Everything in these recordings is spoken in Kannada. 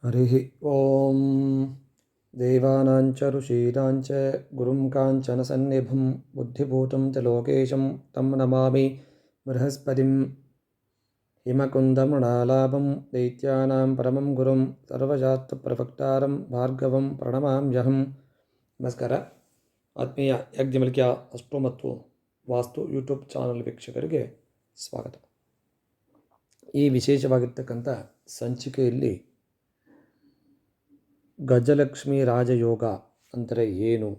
ಹರಿ ಓಂ ದೇವಾನಾಂಚ ಋಷೀಣಾಂಚ ಗುರುಂ ಕಾಂಚನ ಸನ್ನಿಭಂ ಬುದ್ಧಿಭೂತಂ ಚ ಲೋಕೇಶಂ ತಂ ನಮಾಮಿ ಬೃಹಸ್ಪತಿಂ ಹಿಮಕುಂದಮೃಣಾಲಾಭಂ ದೈತ್ಯಾನಾಂ ಪರಮಂ ಗುರುಂ ಸರ್ವಶಾಸ್ತ್ರ ಪ್ರವಕ್ತಾರಂ ಭಾರ್ಗವಂ ಪ್ರಣಮಾಮ್ಯಹಂ. ನಮಸ್ಕಾರ. ಆತ್ಮೀಯ ಯಾಜ್ಞವಲ್ಕ್ಯ ಅಸ್ಟ್ರೋ ಮತ್ತು ವಾಸ್ತು ಯೂಟ್ಯೂಬ್ ಚಾನಲ್ ವೀಕ್ಷಕರಿಗೆ ಸ್ವಾಗತ. ಈ ವಿಶೇಷವಾಗಿರ್ತಕ್ಕಂಥ ಸಂಚಿಕೆಯಲ್ಲಿ ಗಜಲಕ್ಷ್ಮಿ ರಾಜಯೋಗ ಅಂದರೆ ಏನು,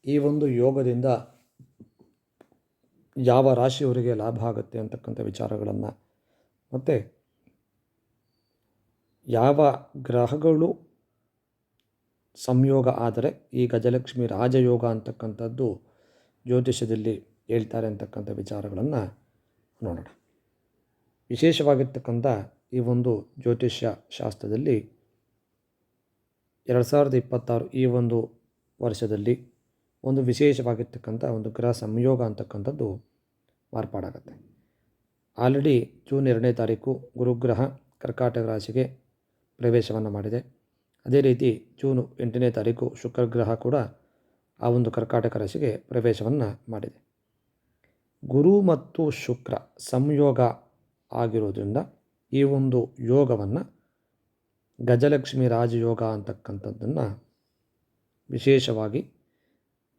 ಈ ಒಂದು ಯೋಗದಿಂದ ಯಾವ ರಾಶಿಯವರಿಗೆ ಲಾಭ ಆಗುತ್ತೆ ಅಂತಕ್ಕಂಥ ವಿಚಾರಗಳನ್ನು, ಮತ್ತು ಯಾವ ಗ್ರಹಗಳು ಸಂಯೋಗ ಆದರೆ ಈ ಗಜಲಕ್ಷ್ಮಿ ರಾಜಯೋಗ ಅಂತಕ್ಕಂಥದ್ದು ಜ್ಯೋತಿಷ್ಯದಲ್ಲಿ ಹೇಳ್ತಾರೆ ಅಂತಕ್ಕಂಥ ವಿಚಾರಗಳನ್ನು ನೋಡೋಣ. ವಿಶೇಷವಾಗಿರ್ತಕ್ಕಂಥ ಈ ಒಂದು ಜ್ಯೋತಿಷ್ಯ ಶಾಸ್ತ್ರದಲ್ಲಿ 2026 ಈ ಒಂದು ವರ್ಷದಲ್ಲಿ ಒಂದು ವಿಶೇಷವಾಗಿರ್ತಕ್ಕಂಥ ಒಂದು ಗ್ರಹ ಸಂಯೋಗ ಅಂತಕ್ಕಂಥದ್ದು ಮಾರ್ಪಾಡಾಗುತ್ತೆ. ಆಲ್ರೆಡಿ ಜೂನ್ 2ನೇ ತಾರೀಕು ಗುರುಗ್ರಹ ಕರ್ಕಾಟಕ ರಾಶಿಗೆ ಪ್ರವೇಶವನ್ನು ಮಾಡಿದೆ. ಅದೇ ರೀತಿ ಜೂನ್ 8ನೇ ತಾರೀಕು ಶುಕ್ರಗ್ರಹ ಕೂಡ ಆ ಒಂದು ಕರ್ಕಾಟಕ ರಾಶಿಗೆ ಪ್ರವೇಶವನ್ನು ಮಾಡಿದೆ. ಗುರು ಮತ್ತು ಶುಕ್ರ ಸಂಯೋಗ ಆಗಿರೋದ್ರಿಂದ ಈ ಒಂದು ಯೋಗವನ್ನು ಗಜಲಕ್ಷ್ಮಿ ರಾಜಯೋಗ ಅಂತಕ್ಕಂಥದ್ದನ್ನು ವಿಶೇಷವಾಗಿ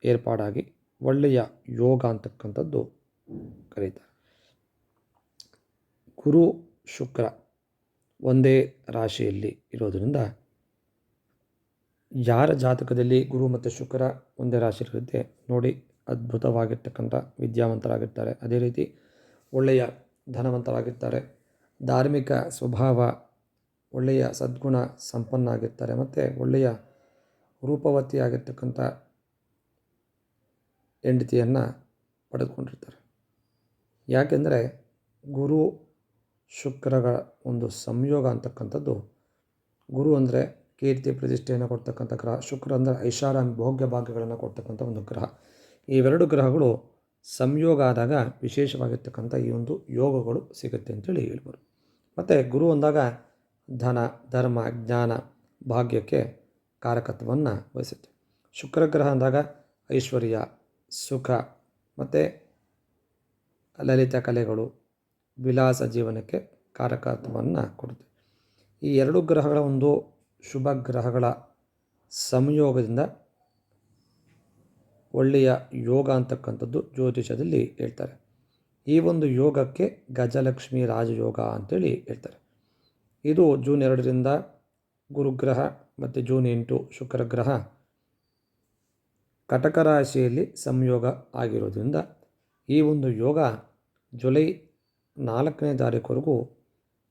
ಏರ್ಪಾಡಾಗಿ ಒಳ್ಳೆಯ ಯೋಗ ಅಂತಕ್ಕಂಥದ್ದು ಕರೀತಾರೆ. ಗುರು ಶುಕ್ರ ಒಂದೇ ರಾಶಿಯಲ್ಲಿ ಇರೋದರಿಂದ ಯಾರ ಜಾತಕದಲ್ಲಿ ಗುರು ಮತ್ತು ಶುಕ್ರ ಒಂದೇ ರಾಶಿಯಲ್ಲಿರುತ್ತೆ ನೋಡಿ ಅದ್ಭುತವಾಗಿರ್ತಕ್ಕಂಥ ವಿದ್ಯಾವಂತರಾಗಿರ್ತಾರೆ. ಅದೇ ರೀತಿ ಒಳ್ಳೆಯ ಧನವಂತರಾಗಿರ್ತಾರೆ, ಧಾರ್ಮಿಕ ಸ್ವಭಾವ, ಒಳ್ಳೆಯ ಸದ್ಗುಣ ಸಂಪನ್ನ ಆಗಿರ್ತಾರೆ, ಮತ್ತು ಒಳ್ಳೆಯ ರೂಪವತಿ ಆಗಿರ್ತಕ್ಕಂಥ ಹೆಂಡತಿಯನ್ನು ಪಡೆದುಕೊಂಡಿರ್ತಾರೆ. ಯಾಕೆಂದರೆ ಗುರು ಶುಕ್ರಗಳ ಒಂದು ಸಂಯೋಗ ಅಂತಕ್ಕಂಥದ್ದು, ಗುರು ಅಂದರೆ ಕೀರ್ತಿ ಪ್ರತಿಷ್ಠೆಯನ್ನು ಕೊಡ್ತಕ್ಕಂಥ ಗ್ರಹ, ಶುಕ್ರ ಅಂದರೆ ಐಷಾರಾಮಿ ಭೋಗ್ಯ ಭಾಗ್ಯಗಳನ್ನು ಕೊಡ್ತಕ್ಕಂಥ ಒಂದು ಗ್ರಹ. ಇವೆರಡು ಗ್ರಹಗಳು ಸಂಯೋಗ ಆದಾಗ ವಿಶೇಷವಾಗಿರ್ತಕ್ಕಂಥ ಈ ಒಂದು ಯೋಗಗಳು ಸಿಗುತ್ತೆ ಅಂತೇಳಿ ಹೇಳ್ಬೋದು. ಮತ್ತು ಗುರು ಅಂದಾಗ ಧನ, ಧರ್ಮ, ಜ್ಞಾನ, ಭಾಗ್ಯಕ್ಕೆ ಕಾರಕತ್ವವನ್ನು ವಹಿಸುತ್ತೆ. ಶುಕ್ರಗ್ರಹ ಅಂದಾಗ ಐಶ್ವರ್ಯ, ಸುಖ ಮತ್ತು ಲಲಿತ ಕಲೆಗಳು, ವಿಲಾಸ ಜೀವನಕ್ಕೆ ಕಾರಕತ್ವವನ್ನು ಕೊಡುತ್ತೆ. ಈ ಎರಡು ಗ್ರಹಗಳ ಒಂದು ಶುಭ ಗ್ರಹಗಳ ಸಂಯೋಗದಿಂದ ಒಳ್ಳೆಯ ಯೋಗ ಅಂತಕ್ಕಂಥದ್ದು ಜ್ಯೋತಿಷದಲ್ಲಿ ಹೇಳ್ತಾರೆ. ಈ ಒಂದು ಯೋಗಕ್ಕೆ ಗಜಲಕ್ಷ್ಮಿ ರಾಜಯೋಗ ಅಂತೇಳಿ ಹೇಳ್ತಾರೆ. ಇದು ಜೂನ್ 2ರಿಂದ ಗುರುಗ್ರಹ ಮತ್ತು ಜೂನ್ 8 ಶುಕ್ರಗ್ರಹ ಕಟಕ ರಾಶಿಯಲ್ಲಿ ಸಂಯೋಗ ಆಗಿರೋದ್ರಿಂದ ಈ ಒಂದು ಯೋಗ ಜುಲೈ 4ನೇ ತಾರೀಕುವರೆಗೂ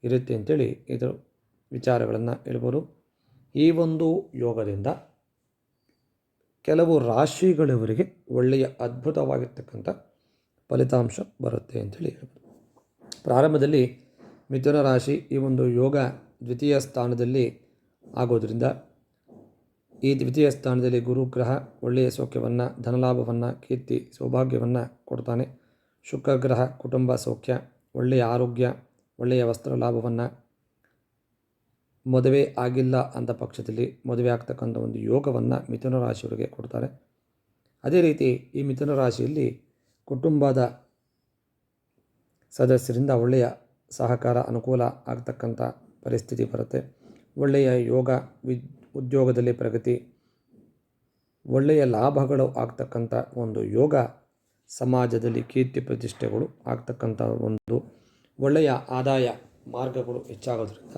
ಇರುತ್ತೆ ಅಂತೇಳಿ ಇದರ ವಿಚಾರಗಳನ್ನು ಹೇಳ್ಬೋದು. ಈ ಒಂದು ಯೋಗದಿಂದ ಕೆಲವು ರಾಶಿಗಳವರಿಗೆ ಒಳ್ಳೆಯ ಅದ್ಭುತವಾಗಿರ್ತಕ್ಕಂಥ ಫಲಿತಾಂಶ ಬರುತ್ತೆ ಅಂತೇಳಿ ಹೇಳ್ಬೋದು. ಪ್ರಾರಂಭದಲ್ಲಿ ಮಿಥುನ ರಾಶಿ ಈ ಒಂದು ಯೋಗ ದ್ವಿತೀಯ ಸ್ಥಾನದಲ್ಲಿ ಆಗೋದ್ರಿಂದ ಈ ದ್ವಿತೀಯ ಸ್ಥಾನದಲ್ಲಿ ಗುರುಗ್ರಹ ಒಳ್ಳೆಯ ಸೌಖ್ಯವನ್ನು, ಧನಲಾಭವನ್ನು, ಕೀರ್ತಿ ಸೌಭಾಗ್ಯವನ್ನು ಕೊಡ್ತಾನೆ. ಶುಕ್ರಗ್ರಹ ಕುಟುಂಬ ಸೌಖ್ಯ, ಒಳ್ಳೆಯ ಆರೋಗ್ಯ, ಒಳ್ಳೆಯ ವಸ್ತ್ರ ಲಾಭವನ್ನು, ಮದುವೆ ಆಗಿಲ್ಲ ಅಂದ ಪಕ್ಷದಲ್ಲಿ ಮದುವೆ ಆಗ್ತಕ್ಕಂಥ ಒಂದು ಯೋಗವನ್ನು ಮಿಥುನ ರಾಶಿಯವರಿಗೆ ಕೊಡ್ತಾರೆ. ಅದೇ ರೀತಿ ಈ ಮಿಥುನ ರಾಶಿಯಲ್ಲಿ ಕುಟುಂಬದ ಸದಸ್ಯರಿಂದ ಒಳ್ಳೆಯ ಸಹಕಾರ, ಅನುಕೂಲ ಆಗ್ತಕ್ಕಂಥ ಪರಿಸ್ಥಿತಿ ಬರುತ್ತೆ. ಒಳ್ಳೆಯ ಯೋಗ, ಉದ್ಯೋಗದಲ್ಲಿ ಪ್ರಗತಿ, ಒಳ್ಳೆಯ ಲಾಭಗಳು ಆಗ್ತಕ್ಕಂಥ ಒಂದು ಯೋಗ, ಸಮಾಜದಲ್ಲಿ ಕೀರ್ತಿ ಪ್ರತಿಷ್ಠೆಗಳು ಆಗ್ತಕ್ಕಂಥ ಒಂದು ಒಳ್ಳೆಯ ಆದಾಯ ಮಾರ್ಗಗಳು ಹೆಚ್ಚಾಗೋದ್ರಿಂದ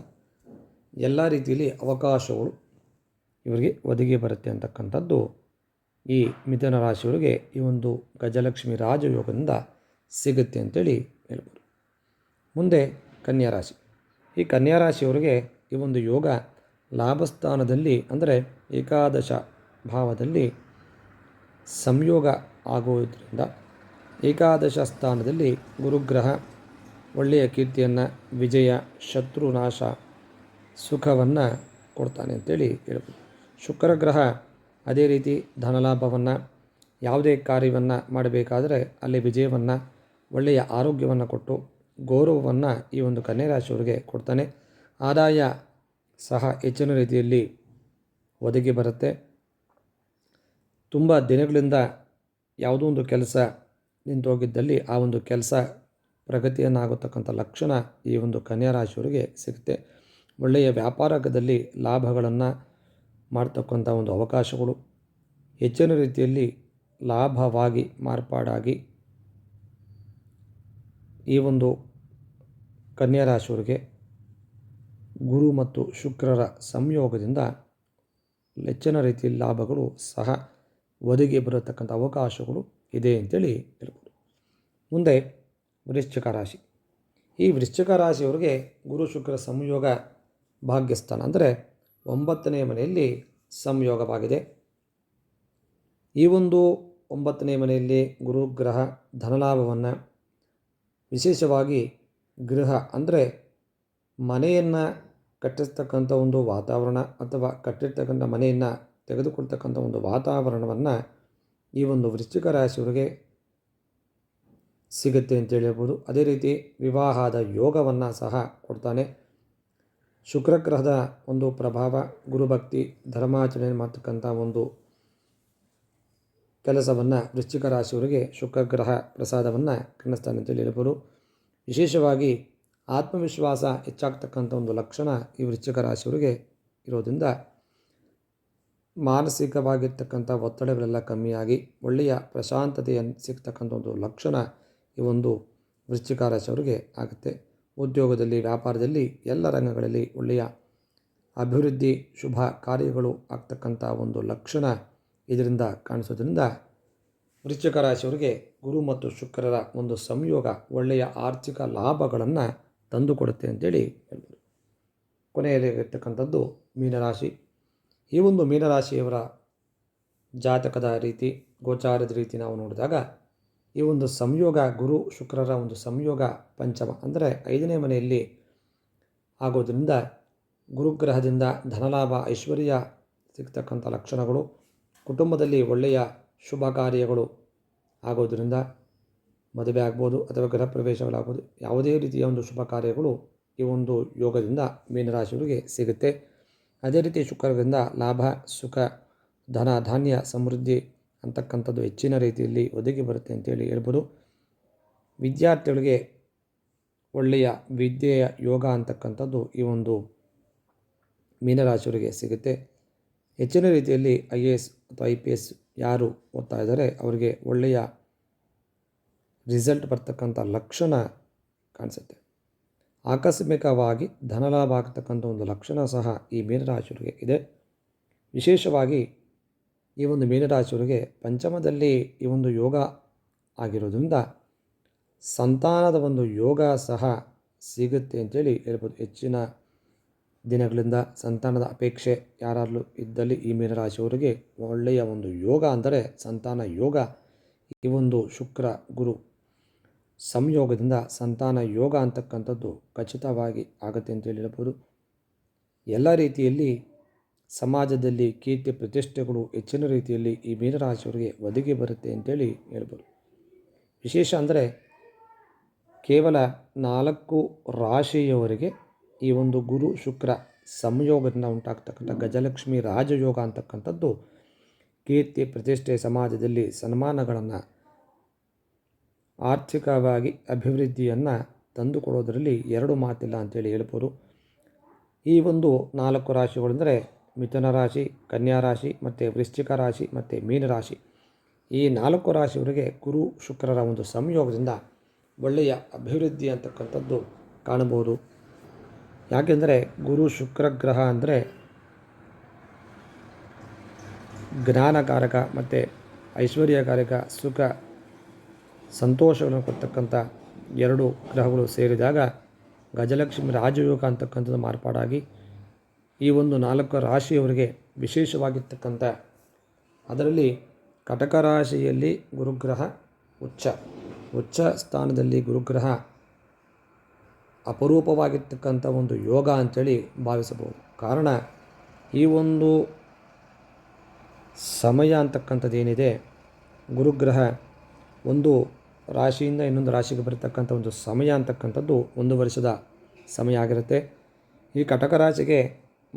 ಎಲ್ಲ ರೀತಿಯಲ್ಲಿ ಅವಕಾಶಗಳು ಇವರಿಗೆ ಒದಗಿ ಬರುತ್ತೆ ಅಂತಕ್ಕಂಥದ್ದು ಈ ಮಿಥುನ ರಾಶಿಯವರಿಗೆ ಈ ಒಂದು ಗಜಲಕ್ಷ್ಮಿ ರಾಜಯೋಗದಿಂದ ಸಿಗುತ್ತೆ ಅಂತೇಳಿ ಹೇಳ್ಬೋದು. ಮುಂದೆ ಕನ್ಯಾ ರಾಶಿ. ಈ ಕನ್ಯಾ ರಾಶಿಯವರಿಗೆ ಈ ಒಂದು ಯೋಗ ಲಾಭಸ್ಥಾನದಲ್ಲಿ ಅಂದರೆ ಏಕಾದಶ ಭಾವದಲ್ಲಿ ಸಂಯೋಗ ಆಗುವುದರಿಂದ ಏಕಾದಶ ಸ್ಥಾನದಲ್ಲಿ ಗುರುಗ್ರಹ ಒಳ್ಳೆಯ ಕೀರ್ತಿಯನ್ನು, ವಿಜಯ, ಶತ್ರುನಾಶ, ಸುಖವನ್ನು ಕೊಡ್ತಾನೆ ಅಂತೇಳಿ ಹೇಳ್ಬೋದು. ಶುಕ್ರಗ್ರಹ ಅದೇ ರೀತಿ ಧನಲಾಭವನ್ನು, ಯಾವುದೇ ಕಾರ್ಯವನ್ನು ಮಾಡಬೇಕಾದರೆ ಅಲ್ಲಿ ವಿಜಯವನ್ನು, ಒಳ್ಳೆಯ ಆರೋಗ್ಯವನ್ನು ಕೊಟ್ಟು ಗೌರವವನ್ನು ಈ ಒಂದು ಕನ್ಯಾ ರಾಶಿಯವರಿಗೆ ಕೊಡ್ತಾನೆ. ಆದಾಯ ಸಹ ಹೆಚ್ಚಿನ ರೀತಿಯಲ್ಲಿ ಒದಗಿ ಬರುತ್ತೆ. ತುಂಬ ದಿನಗಳಿಂದ ಯಾವುದೋ ಒಂದು ಕೆಲಸ ನಿಂತೋಗಿದ್ದಲ್ಲಿ ಆ ಒಂದು ಕೆಲಸ ಪ್ರಗತಿಯನ್ನಾಗತಕ್ಕಂಥ ಲಕ್ಷಣ ಈ ಒಂದು ಕನ್ಯಾ ರಾಶಿಯವರಿಗೆ ಸಿಗುತ್ತೆ. ಒಳ್ಳೆಯ ವ್ಯಾಪಾರದಲ್ಲಿ ಲಾಭಗಳನ್ನು ಮಾಡ್ತಕ್ಕಂಥ ಒಂದು ಅವಕಾಶಗಳು, ಹೆಚ್ಚಿನ ರೀತಿಯಲ್ಲಿ ಲಾಭವಾಗಿ ಮಾರ್ಪಾಡಾಗಿ ಈ ಒಂದು ಕನ್ಯಾ ರಾಶಿಯವರಿಗೆ ಗುರು ಮತ್ತು ಶುಕ್ರರ ಸಂಯೋಗದಿಂದ ಹೆಚ್ಚಿನ ರೀತಿಯಲ್ಲಿ ಲಾಭಗಳು ಸಹ ಒದಗಿ ಬರತಕ್ಕಂಥ ಅವಕಾಶಗಳು ಇದೆ ಅಂತೇಳಿ ಹೇಳ್ಬೋದು. ಮುಂದೆ ವೃಶ್ಚಿಕ ರಾಶಿ. ಈ ವೃಶ್ಚಿಕ ರಾಶಿಯವರಿಗೆ ಗುರು ಶುಕ್ರ ಸಂಯೋಗ ಭಾಗ್ಯಸ್ಥಾನ ಅಂದರೆ 9ನೇ ಮನೆಯಲ್ಲಿ ಸಂಯೋಗವಾಗಿದೆ. ಈ ಒಂದು 9ನೇ ಮನೆಯಲ್ಲಿ ಗುರುಗ್ರಹ ಧನಲಾಭವನ್ನು, ವಿಶೇಷವಾಗಿ ಗೃಹ ಅಂದರೆ ಮನೆಯನ್ನು ಕಟ್ಟಿರ್ತಕ್ಕಂಥ ಒಂದು ವಾತಾವರಣ ಅಥವಾ ಕಟ್ಟಿರ್ತಕ್ಕಂಥ ಮನೆಯನ್ನು ತೆಗೆದುಕೊಳ್ತಕ್ಕಂಥ ಒಂದು ವಾತಾವರಣವನ್ನು ಈ ಒಂದು ವೃಶ್ಚಿಕ ರಾಶಿಯವರಿಗೆ ಸಿಗುತ್ತೆ ಅಂತೇಳಿ ಹೇಳ್ಬೋದು. ಅದೇ ರೀತಿ ವಿವಾಹದ ಯೋಗವನ್ನು ಸಹ ಕೊಡ್ತಾನೆ. ಶುಕ್ರಗ್ರಹದ ಒಂದು ಪ್ರಭಾವ, ಗುರುಭಕ್ತಿ, ಧರ್ಮಾಚರಣೆ ಮಾಡ್ತಕ್ಕಂಥ ಒಂದು ಕೆಲಸವನ್ನು ವೃಶ್ಚಿಕ ರಾಶಿಯವರಿಗೆ ಶುಕ್ರಗ್ರಹ ಪ್ರಸಾದವನ್ನು ಕಾಣಿಸ್ತಾನೆ ಅಂತೇಳಿ ಹೇಳ್ಬೋದು. ವಿಶೇಷವಾಗಿ ಆತ್ಮವಿಶ್ವಾಸ ಹೆಚ್ಚಾಗ್ತಕ್ಕಂಥ ಒಂದು ಲಕ್ಷಣ ಈ ವೃಶ್ಚಿಕ ರಾಶಿಯವರಿಗೆ ಇರೋದ್ರಿಂದ ಮಾನಸಿಕವಾಗಿರ್ತಕ್ಕಂಥ ಒತ್ತಡಗಳೆಲ್ಲ ಕಮ್ಮಿಯಾಗಿ ಒಳ್ಳೆಯ ಪ್ರಶಾಂತತೆಯನ್ನು ಸಿಗ್ತಕ್ಕಂಥ ಒಂದು ಲಕ್ಷಣ ಈ ಒಂದು ವೃಶ್ಚಿಕ ರಾಶಿಯವರಿಗೆ ಆಗುತ್ತೆ. ಉದ್ಯೋಗದಲ್ಲಿ, ವ್ಯಾಪಾರದಲ್ಲಿ, ಎಲ್ಲ ರಂಗಗಳಲ್ಲಿ ಒಳ್ಳೆಯ ಅಭಿವೃದ್ಧಿ, ಶುಭ ಕಾರ್ಯಗಳು ಆಗ್ತಕ್ಕಂಥ ಒಂದು ಲಕ್ಷಣ ಇದರಿಂದ ಕಾಣಿಸೋದ್ರಿಂದ ವೃಶ್ಚಿಕ ರಾಶಿಯವರಿಗೆ ಗುರು ಮತ್ತು ಶುಕ್ರರ ಒಂದು ಸಂಯೋಗ ಒಳ್ಳೆಯ ಆರ್ಥಿಕ ಲಾಭಗಳನ್ನು ತಂದುಕೊಡುತ್ತೆ ಅಂತೇಳಿ ಹೇಳ್ಬೋದು. ಕೊನೆಯಲ್ಲಿ ಇರ್ತಕ್ಕಂಥದ್ದು ಮೀನರಾಶಿ. ಈ ಒಂದು ಮೀನರಾಶಿಯವರ ಜಾತಕದ ರೀತಿ, ಗೋಚಾರದ ರೀತಿ ನಾವು ನೋಡಿದಾಗ ಈ ಒಂದು ಸಂಯೋಗ, ಗುರು ಶುಕ್ರರ ಒಂದು ಸಂಯೋಗ ಪಂಚಮ ಅಂದರೆ 5ನೇ ಮನೆಯಲ್ಲಿ ಆಗೋದ್ರಿಂದ ಗುರುಗ್ರಹದಿಂದ ಧನಲಾಭ, ಐಶ್ವರ್ಯ ಸಿಗ್ತಕ್ಕಂಥ ಲಕ್ಷಣಗಳು, ಕುಟುಂಬದಲ್ಲಿ ಒಳ್ಳೆಯ ಶುಭ ಕಾರ್ಯಗಳು ಆಗೋದ್ರಿಂದ ಮದುವೆ ಆಗ್ಬೋದು ಅಥವಾ ಗೃಹ ಪ್ರವೇಶಗಳಾಗ್ಬೋದು, ಯಾವುದೇ ರೀತಿಯ ಒಂದು ಶುಭ ಕಾರ್ಯಗಳು ಈ ಒಂದು ಯೋಗದಿಂದ ಮೀನರಾಶಿಯವರಿಗೆ ಸಿಗುತ್ತೆ. ಅದೇ ರೀತಿ ಶುಕ್ರರಿಂದ ಲಾಭ, ಸುಖ, ಧನ, ಧಾನ್ಯ, ಸಮೃದ್ಧಿ ಅಂತಕ್ಕಂಥದ್ದು ಹೆಚ್ಚಿನ ರೀತಿಯಲ್ಲಿ ಒದಗಿ ಬರುತ್ತೆ ಅಂತೇಳಿ ಹೇಳ್ಬೋದು. ವಿದ್ಯಾರ್ಥಿಗಳಿಗೆ ಒಳ್ಳೆಯ ವಿದ್ಯೆಯ ಯೋಗ ಅಂತಕ್ಕಂಥದ್ದು ಈ ಒಂದು ಮೀನರಾಶಿಯವರಿಗೆ ಸಿಗುತ್ತೆ. ಹೆಚ್ಚಿನ ರೀತಿಯಲ್ಲಿ IAS ಅಥವಾ IPS ಯಾರು ಓದ್ತಾ ಇದ್ದಾರೆ ಅವರಿಗೆ ಒಳ್ಳೆಯ ರಿಸಲ್ಟ್ ಬರ್ತಕ್ಕಂಥ ಲಕ್ಷಣ ಕಾಣಿಸುತ್ತೆ. ಆಕಸ್ಮಿಕವಾಗಿ ಧನಲಾಭ ಆಗ್ತಕ್ಕಂಥ ಒಂದು ಲಕ್ಷಣ ಸಹ ಈ ಮೀನರಾಶಿಯವರಿಗೆ ಇದೆ. ವಿಶೇಷವಾಗಿ ಈ ಒಂದು ಮೀನರಾಶಿಯವರಿಗೆ ಪಂಚಮದಲ್ಲಿ ಈ ಒಂದು ಯೋಗ ಆಗಿರೋದ್ರಿಂದ ಸಂತಾನದ ಒಂದು ಯೋಗ ಸಹ ಸಿಗುತ್ತೆ ಅಂತೇಳಿ ಹೇಳ್ಬೋದು. ಹೆಚ್ಚಿನ ದಿನಗಳಿಂದ ಸಂತಾನದ ಅಪೇಕ್ಷೆ ಯಾರಾಗಲೂ ಇದ್ದಲ್ಲಿ ಈ ಮೀನರಾಶಿಯವರಿಗೆ ಒಳ್ಳೆಯ ಒಂದು ಯೋಗ ಅಂದರೆ ಸಂತಾನ ಯೋಗ ಈ ಒಂದು ಶುಕ್ರ ಗುರು ಸಂಯೋಗದಿಂದ ಸಂತಾನ ಯೋಗ ಅಂತಕ್ಕಂಥದ್ದು ಖಚಿತವಾಗಿ ಆಗುತ್ತೆ ಅಂತೇಳಿ ಹೇಳ್ಬೋದು. ಎಲ್ಲ ರೀತಿಯಲ್ಲಿ ಸಮಾಜದಲ್ಲಿ ಕೀರ್ತಿ ಪ್ರತಿಷ್ಠೆಗಳು ಹೆಚ್ಚಿನ ರೀತಿಯಲ್ಲಿ ಈ ಮೀನರಾಶಿಯವರಿಗೆ ಒದಗಿ ಬರುತ್ತೆ ಅಂತೇಳಿ ಹೇಳ್ಬೋದು. ವಿಶೇಷ ಅಂದರೆ ಕೇವಲ 4 ರಾಶಿಯವರಿಗೆ ಈ ಒಂದು ಗುರು ಶುಕ್ರ ಸಂಯೋಗದಿಂದ ಉಂಟಾಗ್ತಕ್ಕಂಥ ಗಜಲಕ್ಷ್ಮಿ ರಾಜಯೋಗ ಅಂತಕ್ಕಂಥದ್ದು ಕೀರ್ತಿ ಪ್ರತಿಷ್ಠೆ, ಸಮಾಜದಲ್ಲಿ ಸನ್ಮಾನಗಳನ್ನು, ಆರ್ಥಿಕವಾಗಿ ಅಭಿವೃದ್ಧಿಯನ್ನು ತಂದುಕೊಡೋದರಲ್ಲಿ ಎರಡು ಮಾತಿಲ್ಲ ಅಂತೇಳಿ ಹೇಳ್ಬೋದು. ಈ ಒಂದು 4 ರಾಶಿಗಳೆಂದರೆ ಮಿಥುನ ರಾಶಿ, ಕನ್ಯಾ ರಾಶಿ ಮತ್ತು ವೃಶ್ಚಿಕ ರಾಶಿ ಮತ್ತು ಮೀನರಾಶಿ. ಈ 4 ರಾಶಿಯವರಿಗೆ ಗುರು ಶುಕ್ರರ ಒಂದು ಸಂಯೋಗದಿಂದ ಒಳ್ಳೆಯ ಅಭಿವೃದ್ಧಿ ಅಂತಕ್ಕಂಥದ್ದು ಕಾಣಬಹುದು. ಯಾಕೆಂದರೆ ಗುರು ಶುಕ್ರ ಗ್ರಹ ಅಂದರೆ ಜ್ಞಾನಕಾರಕ ಮತ್ತು ಐಶ್ವರ್ಯಕಾರಕ, ಸುಖ ಸಂತೋಷಗಳನ್ನು ಕೊಡ್ತಕ್ಕಂಥ 2 ಗ್ರಹಗಳು ಸೇರಿದಾಗ ಗಜಲಕ್ಷ್ಮಿ ರಾಜಯೋಗ ಅಂತಕ್ಕಂಥದ್ದು ಮಾರ್ಪಾಡಾಗಿ ಈ ಒಂದು 4 ರಾಶಿಯವರಿಗೆ ವಿಶೇಷವಾಗಿರ್ತಕ್ಕಂಥ, ಅದರಲ್ಲಿ ಕಟಕ ರಾಶಿಯಲ್ಲಿ ಗುರುಗ್ರಹ ಉಚ್ಚ ಸ್ಥಾನದಲ್ಲಿ ಗುರುಗ್ರಹ ಅಪರೂಪವಾಗಿರ್ತಕ್ಕಂಥ ಒಂದು ಯೋಗ ಅಂಥೇಳಿ ಭಾವಿಸಬಹುದು. ಕಾರಣ ಈ ಒಂದು ಸಮಯ ಅಂತಕ್ಕಂಥದ್ದು ಏನಿದೆ, ಗುರುಗ್ರಹ ಒಂದು ರಾಶಿಯಿಂದ ಇನ್ನೊಂದು ರಾಶಿಗೆ ಬರತಕ್ಕಂಥ ಒಂದು ಸಮಯ ಅಂತಕ್ಕಂಥದ್ದು 1 ವರ್ಷದ ಸಮಯ ಆಗಿರುತ್ತೆ. ಈ ಕಟಕ ರಾಶಿಗೆ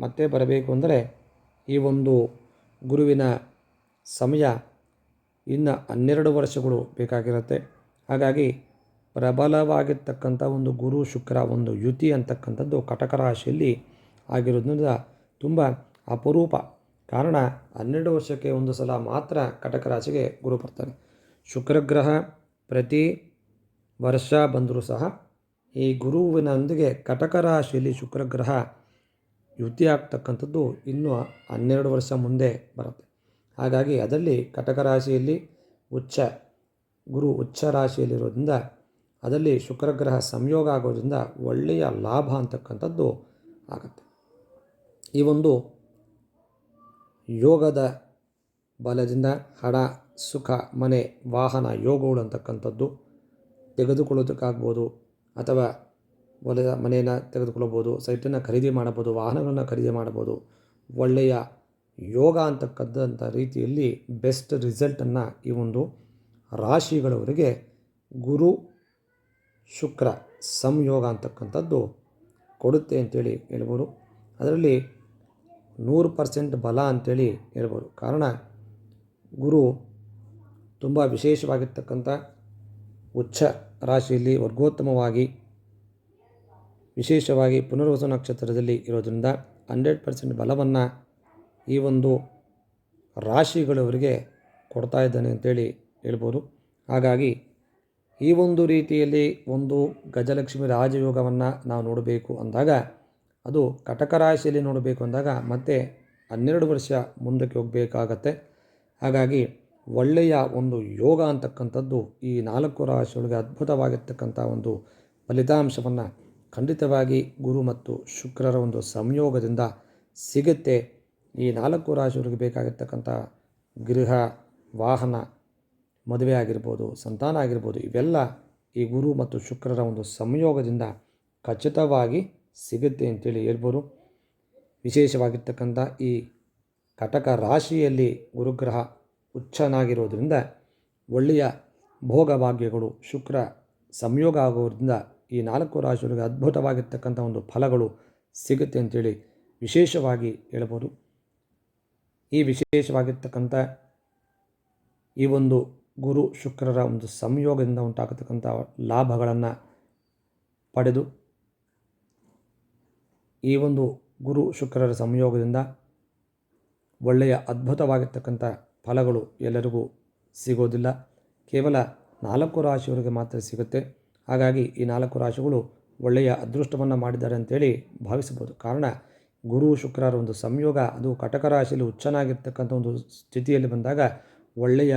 ಮತ್ತೆ ಬರಬೇಕು ಅಂದರೆ ಈ ಒಂದು ಗುರುವಿನ ಸಮಯ ಇನ್ನು 12 ವರ್ಷಗಳು ಬೇಕಾಗಿರುತ್ತೆ. ಹಾಗಾಗಿ ಪ್ರಬಲವಾಗಿರ್ತಕ್ಕಂಥ ಒಂದು ಗುರು ಶುಕ್ರ ಒಂದು ಯುತಿ ಅಂತಕ್ಕಂಥದ್ದು ಕಟಕ ರಾಶಿಯಲ್ಲಿ ಆಗಿರೋದ್ರಿಂದ ತುಂಬ ಅಪರೂಪ. ಕಾರಣ 12 ವರ್ಷಕ್ಕೆ ಒಂದು ಸಲ ಮಾತ್ರ ಕಟಕ ರಾಶಿಗೆ ಗುರು ಬರ್ತಾನೆ. ಶುಕ್ರಗ್ರಹ ಪ್ರತಿ ವರ್ಷ ಬಂದರೂ ಸಹ ಈ ಗುರುವಿನೊಂದಿಗೆ ಕಟಕ ರಾಶಿಯಲ್ಲಿ ಶುಕ್ರಗ್ರಹ ಯುತಿ ಆಗ್ತಕ್ಕಂಥದ್ದು ಇನ್ನೂ 12 ವರ್ಷ ಮುಂದೆ ಬರುತ್ತೆ. ಹಾಗಾಗಿ ಅದರಲ್ಲಿ ಕಟಕ ರಾಶಿಯಲ್ಲಿ ಗುರು ಉಚ್ಚ ರಾಶಿಯಲ್ಲಿರೋದ್ರಿಂದ ಅದರಲ್ಲಿ ಶುಕ್ರಗ್ರಹ ಸಂಯೋಗ ಆಗೋದ್ರಿಂದ ಒಳ್ಳೆಯ ಲಾಭ ಅಂತಕ್ಕಂಥದ್ದು ಆಗುತ್ತೆ. ಈ ಒಂದು ಯೋಗದ ಬಲದಿಂದ ಹಣ, ಸುಖ, ಮನೆ, ವಾಹನ ಯೋಗಗಳು ಅಂತಕ್ಕಂಥದ್ದು ತೆಗೆದುಕೊಳ್ಳೋದಕ್ಕಾಗ್ಬೋದು, ಅಥವಾ ಮನೆಯನ್ನು ತೆಗೆದುಕೊಳ್ಳಬೋದು, ಸೈಟನ್ನು ಖರೀದಿ ಮಾಡಬೋದು, ವಾಹನಗಳನ್ನು ಖರೀದಿ ಮಾಡಬೋದು. ಒಳ್ಳೆಯ ಯೋಗ ಅಂತಕ್ಕಂಥ ರೀತಿಯಲ್ಲಿ ಬೆಸ್ಟ್ ರಿಸಲ್ಟನ್ನು ಈ ಒಂದು ರಾಶಿಗಳವರಿಗೆ ಗುರು ಶುಕ್ರ ಸಂಯೋಗ ಅಂತಕ್ಕಂಥದ್ದು ಕೊಡುತ್ತೆ ಅಂತೇಳಿ ಹೇಳ್ಬೋದು. ಅದರಲ್ಲಿ 100% ಬಲ ಅಂತೇಳಿ ಹೇಳ್ಬೋದು. ಕಾರಣ ಗುರು ತುಂಬ ವಿಶೇಷವಾಗಿರ್ತಕ್ಕಂಥ ಉಚ್ಚ ರಾಶಿಯಲ್ಲಿ ವರ್ಗೋತ್ತಮವಾಗಿ ವಿಶೇಷವಾಗಿ ಪುನರ್ವಸು ನಕ್ಷತ್ರದಲ್ಲಿ ಇರೋದರಿಂದ 100% ಬಲವನ್ನು ಈ ಒಂದು ರಾಶಿಗಳವರಿಗೆ ಕೊಡ್ತಾ ಇದ್ದಾನೆ ಅಂತೇಳಿ ಹೇಳ್ಬೋದು. ಹಾಗಾಗಿ ಈ ಒಂದು ರೀತಿಯಲ್ಲಿ ಒಂದು ಗಜಲಕ್ಷ್ಮಿ ರಾಜಯೋಗವನ್ನು ನಾವು ನೋಡಬೇಕು ಅಂದಾಗ ಅದು ಕಟಕ ರಾಶಿಯಲ್ಲಿ ನೋಡಬೇಕು ಅಂದಾಗ ಮತ್ತೆ 12 ವರ್ಷ ಮುಂದಕ್ಕೆ ಹೋಗಬೇಕಾಗತ್ತೆ. ಹಾಗಾಗಿ ಒಳ್ಳೆಯ ಒಂದು ಯೋಗ ಅಂತಕ್ಕಂಥದ್ದು ಈ 4 ರಾಶಿಯೊಳಗೆ ಅದ್ಭುತವಾಗಿರ್ತಕ್ಕಂಥ ಒಂದು ಫಲಿತಾಂಶವನ್ನು ಖಂಡಿತವಾಗಿ ಗುರು ಮತ್ತು ಶುಕ್ರರ ಒಂದು ಸಂಯೋಗದಿಂದ ಸಿಗುತ್ತೆ. ಈ 4 ರಾಶಿಯವರಿಗೆ ಬೇಕಾಗಿರ್ತಕ್ಕಂಥ ಗೃಹ, ವಾಹನ, ಮದುವೆ ಆಗಿರ್ಬೋದು, ಸಂತಾನ ಆಗಿರ್ಬೋದು, ಇವೆಲ್ಲ ಈ ಗುರು ಮತ್ತು ಶುಕ್ರರ ಒಂದು ಸಂಯೋಗದಿಂದ ಖಚಿತವಾಗಿ ಸಿಗುತ್ತೆ ಅಂತೇಳಿ ಹೇಳ್ಬೋದು. ವಿಶೇಷವಾಗಿರ್ತಕ್ಕಂಥ ಈ ಕಟಕ ರಾಶಿಯಲ್ಲಿ ಗುರುಗ್ರಹ ಉಚ್ಚನಾಗಿರೋದ್ರಿಂದ ಒಳ್ಳೆಯ ಭೋಗಭಾಗ್ಯಗಳು ಶುಕ್ರ ಸಂಯೋಗ ಆಗೋದ್ರಿಂದ ಈ 4 ರಾಶಿಯವರಿಗೆ ಅದ್ಭುತವಾಗಿರ್ತಕ್ಕಂಥ ಒಂದು ಫಲಗಳು ಸಿಗುತ್ತೆ ಅಂತೇಳಿ ವಿಶೇಷವಾಗಿ ಹೇಳ್ಬೋದು. ಈ ವಿಶೇಷವಾಗಿರ್ತಕ್ಕಂಥ ಈ ಒಂದು ಗುರು ಶುಕ್ರರ ಒಂದು ಸಂಯೋಗದಿಂದ ಉಂಟಾಗತಕ್ಕಂಥ ಲಾಭಗಳನ್ನು ಪಡೆದು ಈ ಒಂದು ಗುರು ಶುಕ್ರರ ಸಂಯೋಗದಿಂದ ಒಳ್ಳೆಯ ಅದ್ಭುತವಾಗಿರ್ತಕ್ಕಂಥ ಫಲಗಳು ಎಲ್ಲರಿಗೂ ಸಿಗೋದಿಲ್ಲ, ಕೇವಲ 4 ರಾಶಿಯವರಿಗೆ ಮಾತ್ರ ಸಿಗುತ್ತೆ. ಹಾಗಾಗಿ ಈ 4 ರಾಶಿಗಳು ಒಳ್ಳೆಯ ಅದೃಷ್ಟವನ್ನು ಮಾಡಿದ್ದಾರೆ ಅಂತೇಳಿ ಭಾವಿಸಬಹುದು. ಕಾರಣ ಗುರು ಶುಕ್ರರ ಒಂದು ಸಂಯೋಗ ಅದು ಕಟಕ ರಾಶಿಯಲ್ಲಿ ಉಚ್ಚನಾಗಿರ್ತಕ್ಕಂಥ ಒಂದು ಸ್ಥಿತಿಯಲ್ಲಿ ಬಂದಾಗ ಒಳ್ಳೆಯ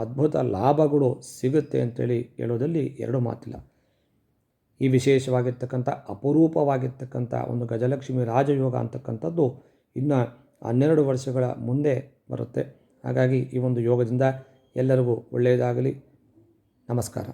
ಅದ್ಭುತ ಲಾಭಗಳು ಸಿಗುತ್ತೆ ಅಂತೇಳಿ ಹೇಳೋದಲ್ಲಿ ಎರಡು ಮಾತಿಲ್ಲ. ಈ ವಿಶೇಷವಾಗಿರ್ತಕ್ಕಂಥ ಅಪರೂಪವಾಗಿರ್ತಕ್ಕಂಥ ಒಂದು ಗಜಲಕ್ಷ್ಮಿ ರಾಜಯೋಗ ಅಂತಕ್ಕಂಥದ್ದು ಇನ್ನು 12 ವರ್ಷಗಳ ಮುಂದೆ ಬರುತ್ತೆ. ಹಾಗಾಗಿ ಈ ಒಂದು ಯೋಗದಿಂದ ಎಲ್ಲರಿಗೂ ಒಳ್ಳೆಯದಾಗಲಿ. ನಮಸ್ಕಾರ.